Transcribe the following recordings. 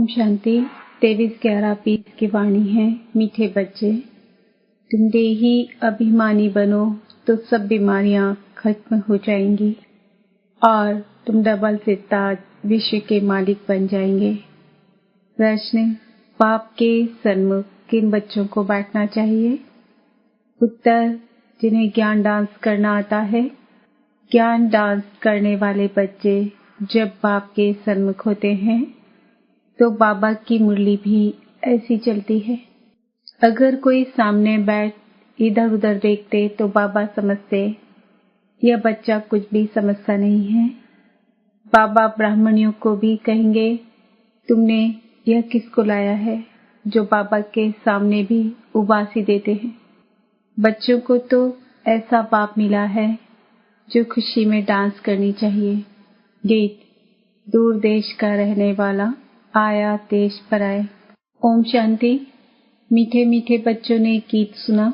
ओम शांति। 23/11/20 की वाणी है। मीठे बच्चे, तुम देही अभिमानी बनो तो सब बीमारियां खत्म हो जाएंगी और तुम डबल से ताज विश्व के मालिक बन जाएंगे। प्रश्न: पाप के सन्मुख किन बच्चों को बैठना चाहिए? उत्तर: जिन्हें ज्ञान डांस करना आता है। ज्ञान डांस करने वाले बच्चे जब बाप के सन्मुख होते हैं तो बाबा की मुरली भी ऐसी चलती है। अगर कोई सामने बैठ इधर उधर देखते तो बाबा समझते यह बच्चा कुछ भी समझता नहीं है। बाबा ब्राह्मणियों को भी कहेंगे, तुमने यह किसको लाया है जो बाबा के सामने भी उबासी देते हैं। बच्चों को तो ऐसा बाप मिला है जो खुशी में डांस करनी चाहिए। गीत: दूर देश का रहने वाला आया देश पर आए। ओम शांति। मीठे मीठे बच्चों ने गीत सुना।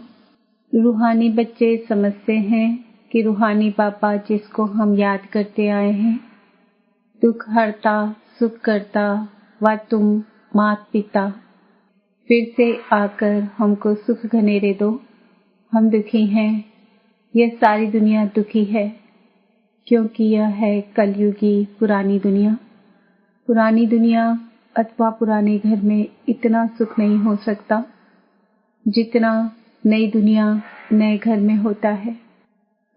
रूहानी बच्चे समझते हैं कि रूहानी बाबा जिसको हम याद करते आए हैं, दुख हरता सुख करता व तुम मात पिता, फिर से आकर हमको सुख घनेरे दो। हम दुखी हैं, यह सारी दुनिया दुखी है क्योंकि यह है कलयुगी पुरानी दुनिया। पुरानी दुनिया अथवा पुराने घर में इतना सुख नहीं हो सकता जितना नई दुनिया नए घर में होता है।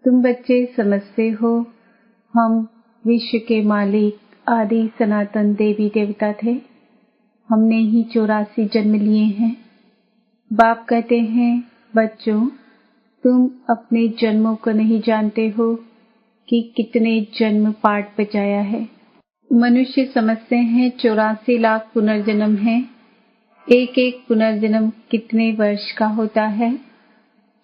तुम बच्चे समझते हो हम विश्व के मालिक आदि सनातन देवी देवता थे। हमने ही 84 जन्म लिए हैं। बाप कहते हैं, बच्चों तुम अपने जन्मों को नहीं जानते हो कि कितने जन्म पाठ बचाया है। मनुष्य समझते हैं 84 लाख पुनर्जन्म है। एक एक पुनर्जन्म कितने वर्ष का होता है?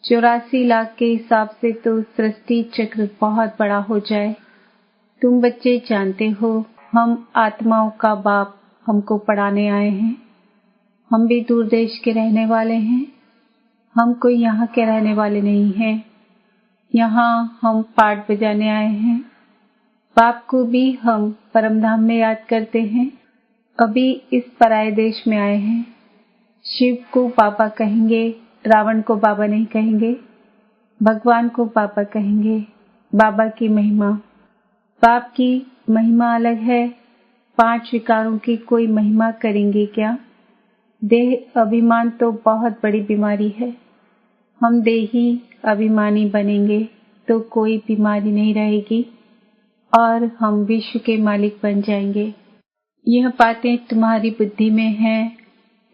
84 लाख के हिसाब से तो सृष्टि चक्र बहुत बड़ा हो जाए। तुम बच्चे जानते हो हम आत्माओं का बाप हमको पढ़ाने आए हैं। हम भी दूर देश के रहने वाले हैं। हम कोई यहाँ के रहने वाले नहीं हैं। यहाँ हम पाठ बजाने आए हैं। बाप को भी हम परमधाम में याद करते हैं। अभी इस पराये देश में आए हैं। शिव को बाबा कहेंगे, रावण को बाबा नहीं कहेंगे। भगवान को बाबा कहेंगे। बाबा की महिमा, बाप की महिमा अलग है। 5 विकारों की कोई महिमा करेंगे क्या? देह अभिमान तो बहुत बड़ी बीमारी है। हम देही अभिमानी बनेंगे तो कोई बीमारी नहीं रहेगी और हम विश्व के मालिक बन जाएंगे। यह बातें तुम्हारी बुद्धि में हैं।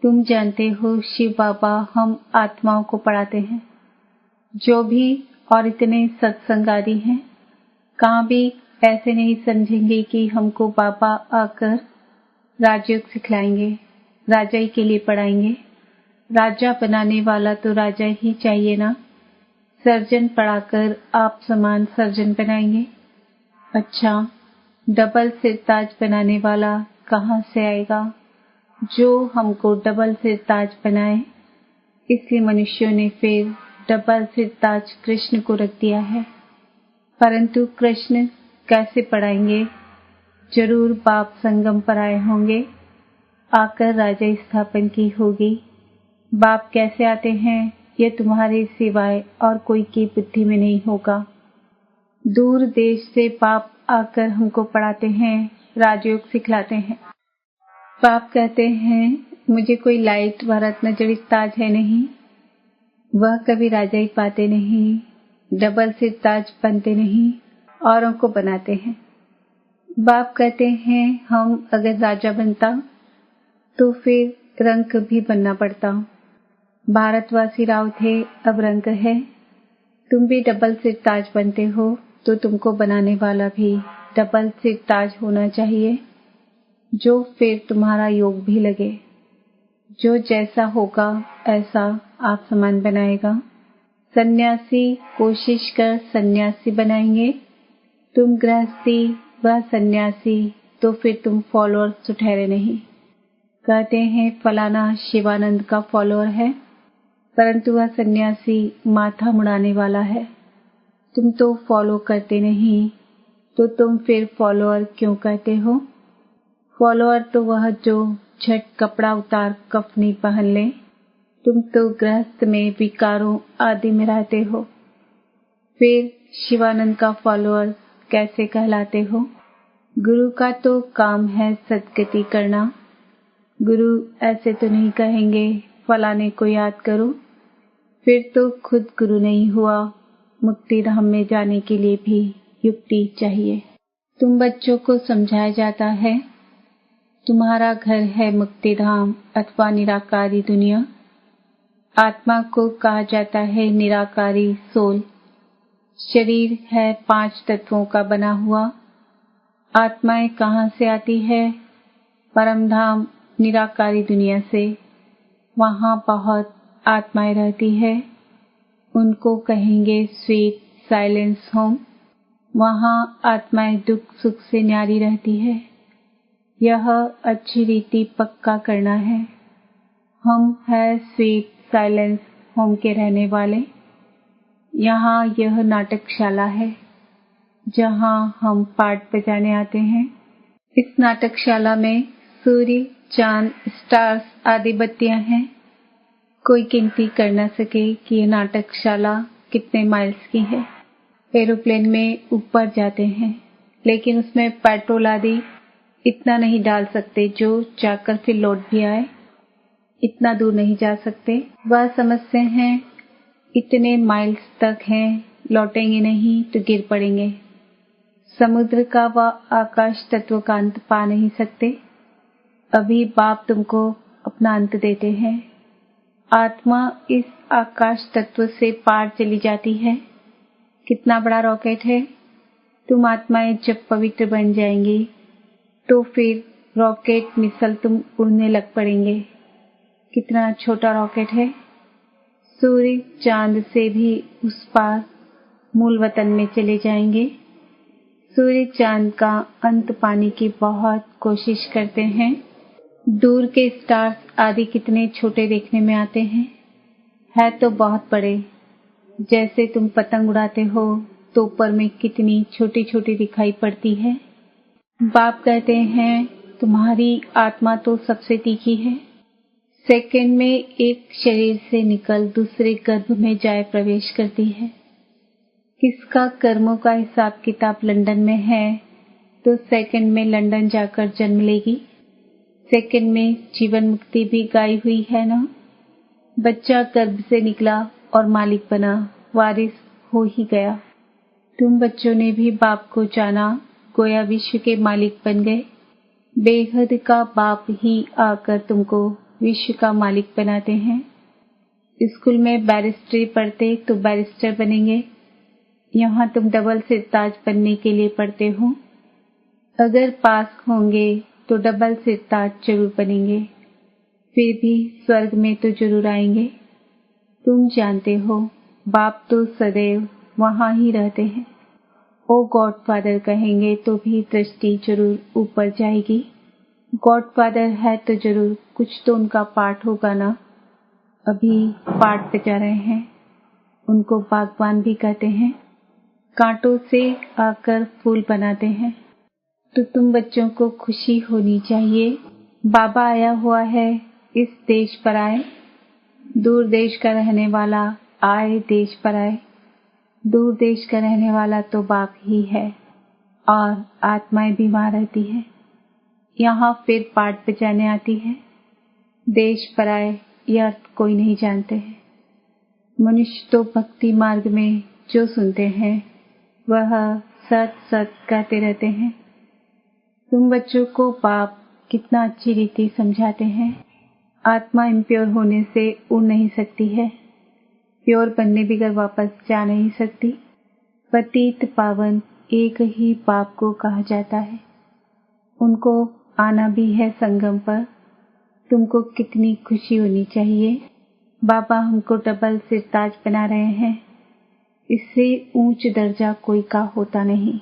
तुम जानते हो शिव बाबा हम आत्माओं को पढ़ाते हैं। जो भी और इतने सत्संगारी हैं, कहाँ भी ऐसे नहीं समझेंगे कि हमको बाबा आकर राजयोग सिखलाएंगे, राजाई के लिए पढ़ाएंगे। राजा बनाने वाला तो राजा ही चाहिए ना। सर्जन पढ़ाकर आप समान सर्जन बनाएंगे। अच्छा, डबल सिरताज बनाने वाला कहाँ से आएगा जो हमको डबल सिरताज बनाए? इसलिए मनुष्यों ने फिर डबल सिरताज कृष्ण को रख दिया है। परंतु कृष्ण कैसे पढ़ाएंगे? जरूर बाप संगम पर आए होंगे, आकर राजा स्थापन की होगी। बाप कैसे आते हैं यह तुम्हारे सिवाय और कोई की बुद्धि में नहीं होगा। दूर देश से बाप आकर हमको पढ़ाते हैं, राजयोग सिखलाते हैं। बाप कहते हैं मुझे कोई लाइट व रत्न जड़ित ताज है नहीं। वह कभी राजा ही पाते नहीं, डबल सिर ताज बनते नहीं, औरों को बनाते हैं। बाप कहते हैं हम अगर राजा बनता तो फिर रंक भी बनना पड़ता। भारतवासी राव थे, अब रंक है। तुम भी डबल सिर ताज बनते हो तो तुमको बनाने वाला भी डबल सिर ताज होना चाहिए, जो फिर तुम्हारा योग भी लगे। जो जैसा होगा ऐसा आप समान बनाएगा। सन्यासी कोशिश कर सन्यासी बनाएंगे। तुम गृहस्थी व सन्यासी तो फिर तुम फॉलोअर्स तो ठहरे नहीं। कहते हैं फलाना शिवानंद का फॉलोअर है, परंतु वह सन्यासी माथा मुड़ाने वाला है। तुम तो फॉलो करते नहीं, तो तुम फिर फॉलोअर क्यों कहते हो? फॉलोअर तो वह जो झट कपड़ा उतार कफनी पहन ले। तुम तो गृहस्थ में विकारों आदि में रहते हो, फिर शिवानंद का फॉलोअर कैसे कहलाते हो? गुरु का तो काम है सद्गति करना। गुरु ऐसे तो नहीं कहेंगे फलाने को याद करो, फिर तो खुद गुरु नहीं हुआ। मुक्ति धाम में जाने के लिए भी युक्ति चाहिए। तुम बच्चों को समझाया जाता है तुम्हारा घर है मुक्ति धाम अथवा निराकारी दुनिया। आत्मा को कहा जाता है निराकारी सोल। शरीर है 5 तत्वों का बना हुआ। आत्माएं कहाँ से आती है? परम धाम निराकारी दुनिया से। वहाँ बहुत आत्माएं रहती है, उनको कहेंगे स्वीट साइलेंस होम। वहाँ आत्माएं दुख सुख से न्यारी रहती है। यह अच्छी रीति पक्का करना है। हम है स्वीट साइलेंस होम के रहने वाले। यहाँ यह नाटकशाला है जहाँ हम पाठ बजाने आते हैं। इस नाटकशाला में सूर्य, चांद, स्टार्स आदि बत्तियां हैं। कोई गिनती कर न सके कि यह नाटकशाला कितने माइल्स की है। एरोप्लेन में ऊपर जाते हैं, लेकिन उसमें पेट्रोल आदि इतना नहीं डाल सकते जो जाकर फिर लौट भी आए। इतना दूर नहीं जा सकते। वह समझते हैं इतने माइल्स तक हैं, लौटेंगे नहीं तो गिर पड़ेंगे। समुद्र का व आकाश तत्व का अंत पा नहीं सकते। अभी बाप तुमको अपना अंत देते हैं। आत्मा इस आकाश तत्व से पार चली जाती है। कितना बड़ा रॉकेट है। तुम आत्माएं जब पवित्र बन जाएंगी तो फिर रॉकेट मिसल तुम उड़ने लग पड़ेंगे। कितना छोटा रॉकेट है। सूर्य चांद से भी उस पार मूल वतन में चले जाएंगे। सूर्य चांद का अंत पाने की बहुत कोशिश करते हैं। दूर के स्टार्स आदि कितने छोटे देखने में आते हैं, है तो बहुत बड़े। जैसे तुम पतंग उड़ाते हो तो ऊपर में कितनी छोटी छोटी दिखाई पड़ती है। बाप कहते हैं तुम्हारी आत्मा तो सबसे तीखी है। सेकंड में एक शरीर से निकल दूसरे गर्भ में जाए प्रवेश करती है। किसका कर्मों का हिसाब किताब लंदन में है तो सेकंड में लंदन जाकर जन्म लेगी। सेकंड में जीवन मुक्ति भी गाई हुई है ना। बच्चा गर्भ से निकला और मालिक बना, वारिस हो ही गया। तुम बच्चों ने भी बाप को जाना, गोया विश्व के मालिक बन गए। बेहद का बाप ही आकर तुमको विश्व का मालिक बनाते हैं। स्कूल में बैरिस्ट्री पढ़ते तो बैरिस्टर बनेंगे। यहाँ तुम डबल सिरताज बनने के लिए पढ़ते हो। अगर पास होंगे तो डबल सिरताज जरूर बनेंगे। फिर भी स्वर्ग में तो जरूर आएंगे। तुम जानते हो बाप तो सदैव वहाँ ही रहते हैं। ओ गॉडफादर कहेंगे तो भी दृष्टि जरूर ऊपर जाएगी। गॉडफादर है तो जरूर कुछ तो उनका पाठ होगा ना। अभी पाठ बजा रहे हैं। उनको बागवान भी कहते हैं। कांटों से आकर फूल बनाते हैं। तो तुम बच्चों को खुशी होनी चाहिए। बाबा आया हुआ है इस देश पर आए। दूर देश का रहने वाला आए देश पर आए। दूर देश का रहने वाला तो बाप ही है और आत्माएं बीमार रहती है। यहाँ फिर पाठ बजाने आती है। देश पर आए यह अर्थ कोई नहीं जानते हैं। मनुष्य तो भक्ति मार्ग में जो सुनते हैं वह सत सत कहते रहते हैं। तुम बच्चों को बाप कितना अच्छी रीति समझाते हैं। आत्मा इम्प्योर होने से उड़ नहीं सकती है। प्योर बनने बगैर वापस जा नहीं सकती। पतित पावन एक ही बाप को कहा जाता है। उनको आना भी है संगम पर। तुमको कितनी खुशी होनी चाहिए। बाबा हमको डबल सिरताज बना रहे हैं। इससे ऊंच दर्जा कोई का होता नहीं।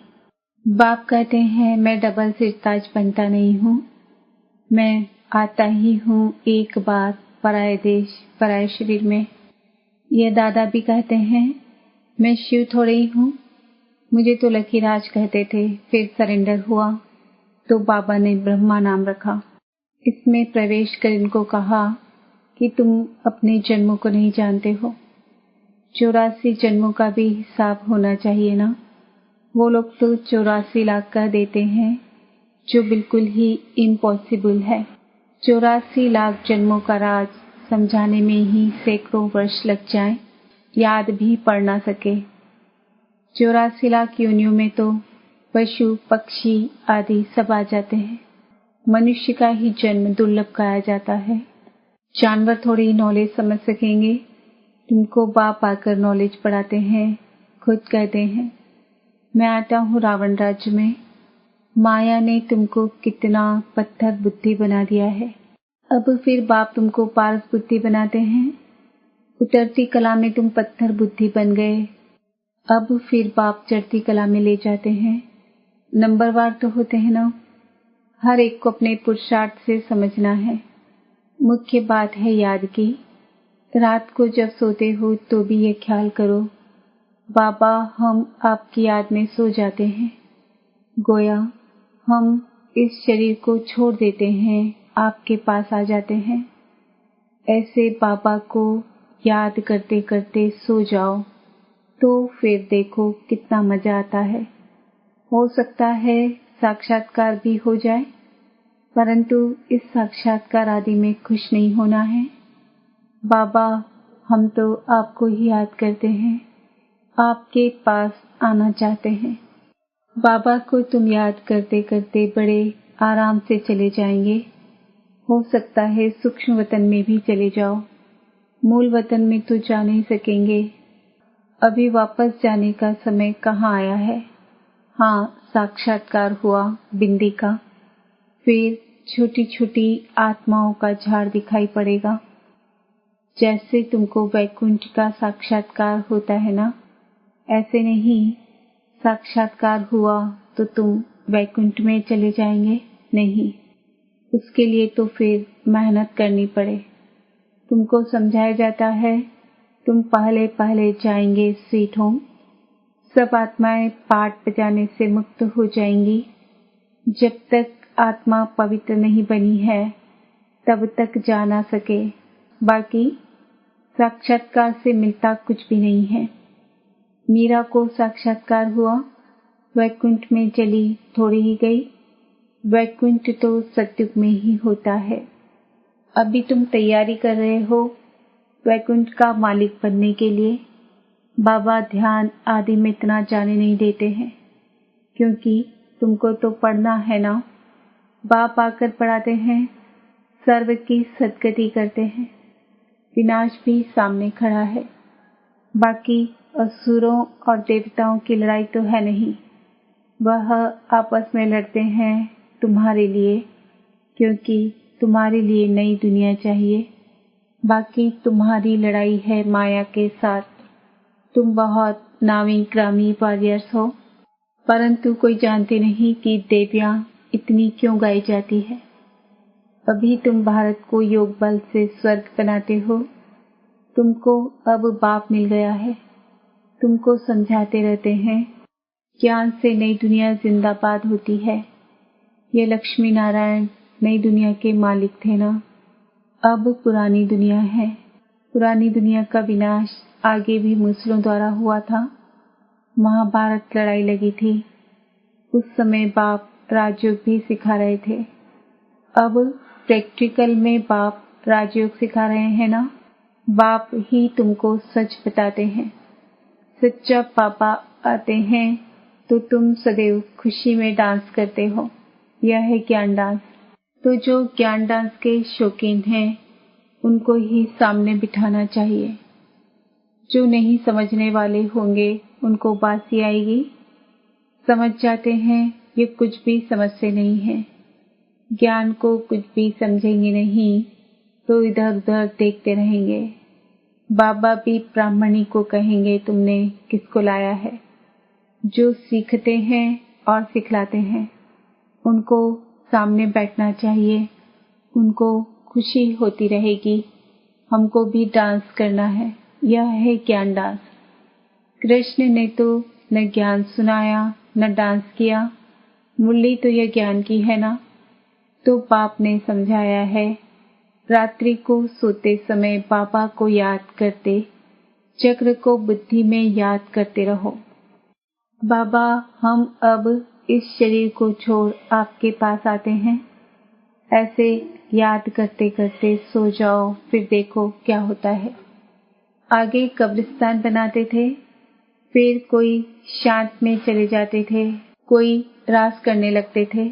बाप कहते हैं मैं डबल सिरताज बनता नहीं हूँ। मैं आता ही हूँ एक बार पराये देश पराये शरीर में। यह दादा भी कहते हैं मैं शिव थोड़े ही हूँ। मुझे तो लकीराज कहते थे, फिर सरेंडर हुआ तो बाबा ने ब्रह्मा नाम रखा। इसमें प्रवेश कर इनको कहा कि तुम अपने जन्मों को नहीं जानते हो। 84 जन्मों का भी हिसाब होना चाहिए ना। वो लोग तो 84 लाख का देते हैं, जो बिल्कुल ही इम्पॉसिबल है। 84 लाख जन्मों का राज समझाने में ही सैकड़ों वर्ष लग जाएं, याद भी पड़ ना सके। 84 लाख योनियों में तो पशु पक्षी आदि सब आ जाते हैं। मनुष्य का ही जन्म दुर्लभ कहा जाता है। जानवर थोड़ी नॉलेज समझ सकेंगे। तुमको बाप आकर नॉलेज पढ़ाते हैं, खुद कहते हैं मैं आता हूँ रावण राज्य में। माया ने तुमको कितना पत्थर बुद्धि बना दिया है। अब फिर बाप तुमको पारस बुद्धि बनाते हैं। उतरती कला में तुम पत्थर बुद्धि बन गए, अब फिर बाप चढ़ती कला में ले जाते हैं। नंबरवार तो होते हैं ना। हर एक को अपने पुरुषार्थ से समझना है। मुख्य बात है याद की। रात को जब सोते हो तो भी ये ख्याल करो, बाबा हम आपकी याद में सो जाते हैं। गोया हम इस शरीर को छोड़ देते हैं, आपके पास आ जाते हैं। ऐसे बाबा को याद करते करते सो जाओ तो फिर देखो कितना मजा आता है। हो सकता है साक्षात्कार भी हो जाए, परंतु इस साक्षात्कार आदि में खुश नहीं होना है। बाबा हम तो आपको ही याद करते हैं, आपके पास आना चाहते हैं। बाबा को तुम याद करते करते बड़े आराम से चले जाएंगे। हो सकता है सूक्ष्म वतन में भी चले जाओ, मूल वतन में तो जा नहीं सकेंगे। अभी वापस जाने का समय कहाँ आया है। हाँ, साक्षात्कार हुआ बिंदी का, फिर छोटी छोटी आत्माओं का झाड़ दिखाई पड़ेगा। जैसे तुमको वैकुंठ का साक्षात्कार होता है ना, ऐसे नहीं साक्षात्कार हुआ तो तुम वैकुंठ में चले जाएंगे, नहीं। उसके लिए तो फिर मेहनत करनी पड़े। तुमको समझाया जाता है तुम पहले पहले जाएंगे स्वीट होम। सब आत्माएं पाठ बजाने से मुक्त हो जाएंगी। जब तक आत्मा पवित्र नहीं बनी है तब तक जा ना सके। बाकी साक्षात्कार से मिलता कुछ भी नहीं है। मीरा को साक्षात्कार हुआ, वैकुंठ में चली थोड़ी ही गई। वैकुंठ तो सतयुग में ही होता है। अभी तुम तैयारी कर रहे हो वैकुंठ का मालिक बनने के लिए। बाबा ध्यान आदि में इतना जाने नहीं देते हैं, क्योंकि तुमको तो पढ़ना है ना। बाप आकर पढ़ाते हैं, सर्व की सद्गति करते हैं। विनाश भी सामने खड़ा है। बाकी असुरों और देवताओं की लड़ाई तो है नहीं। वह आपस में लड़ते हैं तुम्हारे लिए, क्योंकि तुम्हारे लिए नई दुनिया चाहिए। बाकी तुम्हारी लड़ाई है माया के साथ। तुम बहुत नामी ग्रामी वॉरियर्स हो, परंतु कोई जानते नहीं कि देवियां इतनी क्यों गाई जाती है। अभी तुम भारत को योग बल से स्वर्ग बनाते हो। तुमको अब बाप मिल गया है। तुमको समझाते रहते हैं ज्ञान से नई दुनिया जिंदाबाद होती है। ये लक्ष्मी नारायण नई दुनिया के मालिक थे ना, अब पुरानी दुनिया है। पुरानी दुनिया का विनाश आगे भी मुसलों द्वारा हुआ था। महाभारत लड़ाई लगी थी, उस समय बाप राजयोग भी सिखा रहे थे। अब प्रैक्टिकल में बाप राजयोग सिखा रहे हैं ना। बाप ही तुमको सच बताते हैं। सच्चा पापा आते हैं तो तुम सदैव खुशी में डांस करते हो। यह है ज्ञान डांस। तो जो ज्ञान डांस के शौकीन हैं उनको ही सामने बिठाना चाहिए। जो नहीं समझने वाले होंगे उनको बासी आएगी। समझ जाते हैं ये कुछ भी समझते नहीं है। ज्ञान को कुछ भी समझेंगे नहीं तो इधर उधर देखते रहेंगे। बाबा भी ब्राह्मणी को कहेंगे तुमने किसको लाया है। जो सीखते हैं और सिखलाते हैं उनको सामने बैठना चाहिए। उनको खुशी होती रहेगी। हमको भी डांस करना है। यह है ज्ञान डांस। कृष्ण ने तो न ज्ञान सुनाया न डांस किया। मुरली तो यह ज्ञान की है ना। तो बाप ने समझाया है, रात्रि को सोते समय बाबा को याद करते, चक्र को बुद्धि में याद करते रहो। बाबा, हम अब इस शरीर को छोड़ आपके पास आते हैं। ऐसे याद करते करते सो जाओ, फिर देखो क्या होता है। आगे कब्रिस्तान बनाते थे, फिर कोई शांत में चले जाते थे, कोई रास करने लगते थे।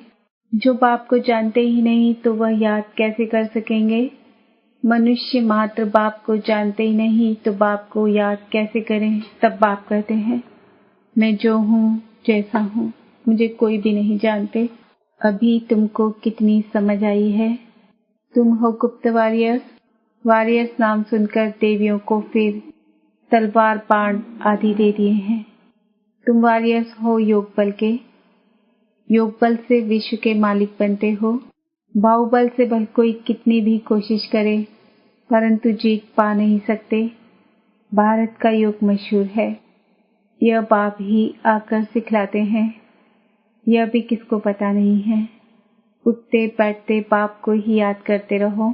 जो बाप को जानते ही नहीं तो वह याद कैसे कर सकेंगे। मनुष्य मात्र बाप को जानते ही नहीं तो बाप को याद कैसे करें। तब बाप कहते हैं, मैं जो हूँ जैसा हूँ, मुझे कोई भी नहीं जानते। अभी तुमको कितनी समझ आई है। तुम हो गुप्त वॉरियर्स। वॉरियर्स नाम सुनकर देवियों को फिर तलवार बाण आदि दे दिए हैं। तुम वॉरियर्स हो योग बल के। योग बल से विश्व के मालिक बनते हो। बाहुबल से भले कोई कितनी भी कोशिश करे परंतु जीत पा नहीं सकते। भारत का योग मशहूर है, यह बाप ही आकर सिखलाते हैं। यह भी किसको पता नहीं है। उठते बैठते बाप को ही याद करते रहो।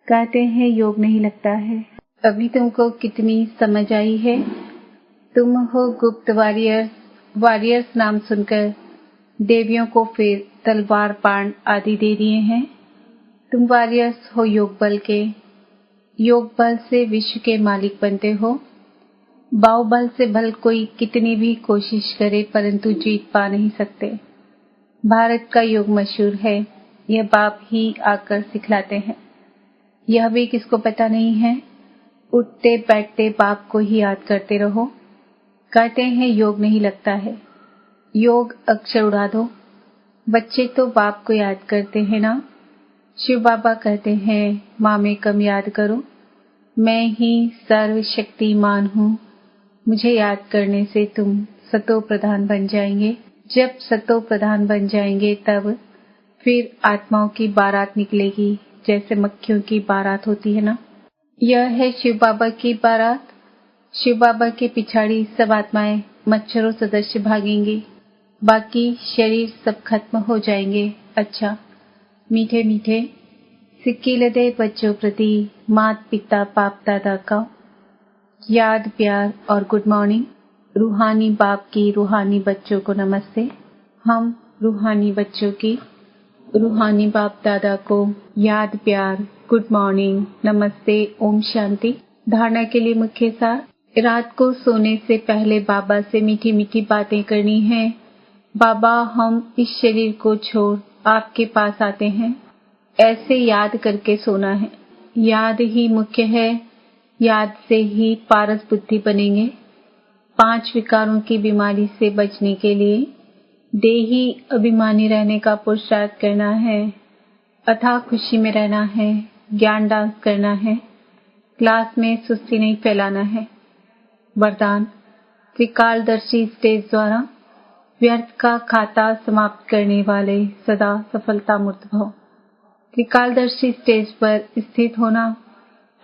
कहते हैं योग नहीं लगता है। अभी तुमको कितनी समझ आई है। तुम हो गुप्त वॉरियर्स। वॉरियर्स नाम सुनकर देवियों को फिर तलवार बाण आदि दे दिए हैं। तुम वॉरियर्स हो योग बल के। योग बल से विश्व के मालिक बनते हो। बाहुबल से भले कोई कितनी भी कोशिश करे परंतु जीत पा नहीं सकते। भारत का योग मशहूर है, यह बाप ही आकर सिखलाते हैं। यह भी किसको पता नहीं है। उठते बैठते बाप को ही याद करते रहो। कहते हैं योग नहीं लगता है। योग अक्षर उड़ा दो। बच्चे तो बाप को याद करते हैं ना। शिव बाबा कहते हैं, माँ में कम याद करो, मैं ही सर्वशक्तिमान हूँ। मुझे याद करने से तुम सतो प्रधान बन जाएंगे। जब सतो प्रधान बन जाएंगे तब फिर आत्माओं की बारात निकलेगी, जैसे मक्खियों की बारात होती है ना। यह है शिव बाबा की बारात। शिव बाबा के पिछाड़ी सब आत्माएं मच्छरों सदस्य भागेंगी, बाकी शरीर सब खत्म हो जाएंगे। अच्छा, मीठे मीठे सिक्की लदे बच्चों प्रति माता पिता बाप दादा का याद प्यार और गुड मॉर्निंग। रूहानी बाप की रूहानी बच्चों को नमस्ते। हम रूहानी बच्चों की रूहानी बाप दादा को याद प्यार गुड मॉर्निंग नमस्ते ओम शांति। धारणा के लिए मुख्य सार। रात को सोने से पहले बाबा से मीठी मीठी बातें करनी है। बाबा, हम इस शरीर को छोड़ आपके पास आते हैं। ऐसे याद करके सोना है। याद ही मुख्य है। याद से ही पारस बुद्धि बनेंगे। 5 विकारों की बीमारी से बचने के लिए देही अभिमानी रहने का पुरुषार्थ करना है। अथाह खुशी में रहना है। ज्ञान डांस करना है। क्लास में सुस्ती नहीं फैलाना है। वरदान। त्रिकालदर्शी स्टेज द्वारा व्यर्थ का खाता समाप्त करने वाले सदा सफलता मूर्त भव। त्रिकालदर्शी स्टेज पर स्थित होना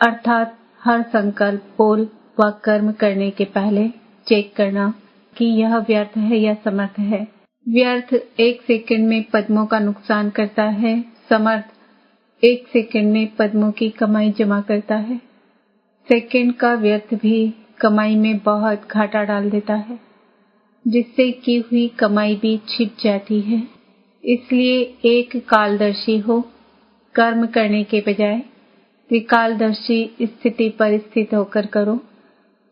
अर्थात हर संकल्प, बोल व कर्म करने के पहले चेक करना कि यह व्यर्थ है या समर्थ है। व्यर्थ 1 सेकंड में पद्मों का नुकसान करता है। समर्थ 1 सेकंड में पद्मों की कमाई जमा करता है। सेकंड का व्यर्थ भी कमाई में बहुत घाटा डाल देता है, जिससे की हुई कमाई भी छिप जाती है। इसलिए एक कालदर्शी हो। कर्म करने के बजाय त्रिकालदर्शी स्थिति पर स्थित होकर करो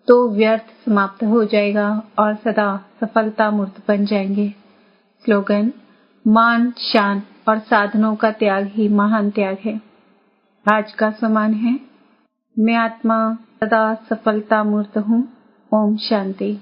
तो व्यर्थ समाप्त हो जाएगा और सदा सफलता मूर्त बन जाएंगे। स्लोगन। मान, शान और साधनों का त्याग ही महान त्याग है। आज का सम्मान है, मैं आत्मा सदा सफलता मूर्त हूँ। ओम शांति।